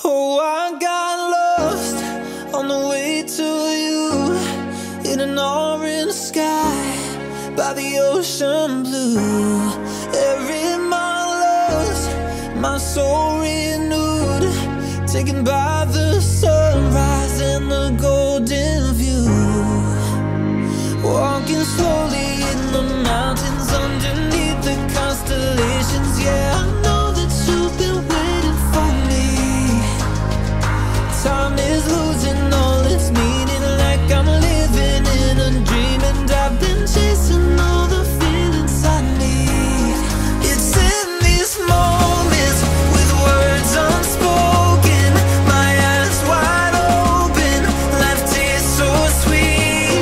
Oh, I got lost on the way to you, in an orange sky by the ocean blue. Every mile lost, my soul renewed, taken by the sunrise and the golden view. Walking slowly in the mountains underneath the constellations. Yeah, I know that you've been waiting for me. Time is losing all its meaning, like I'm living in a dream, and I've been chasing all the feelings I need. It's in these moments with words unspoken, my eyes wide open, life tastes so sweet.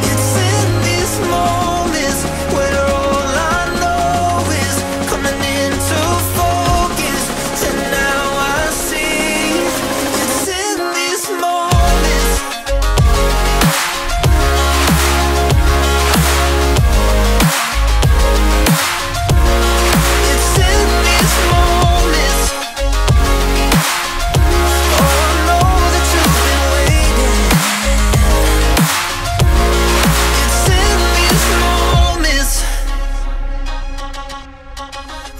It's in these moments where all I know is coming into focus, and now I see. It's in these moments. It's in these moments. Oh, I know that you've been waiting. It's in these moments.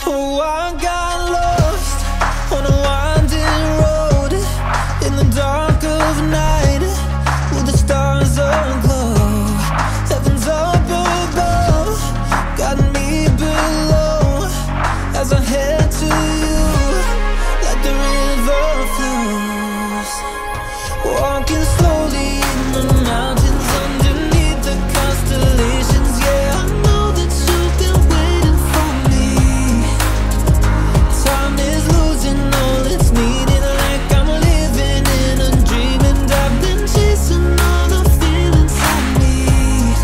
Oh, I got lost on a winding road in the dark of night, with the stars aglow. Heaven's up above, got me below, as I head to you like the river flows. Walking slowly in the mountains underneath the constellations. Yeah, I know that you've been waiting for me. Time is losing all its meaning, like I'm living in a dream, and I've been chasing all the feelings I need.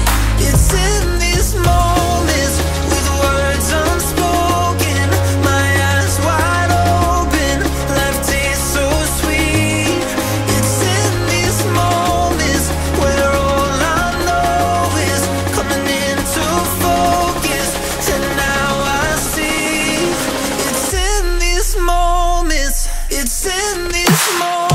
It's in these moments with words unspoken, my eyes wide open, life tastes so sweet. It's in these moments where all I know is coming into focus, and now I see. It's in these moments. It's in these moments.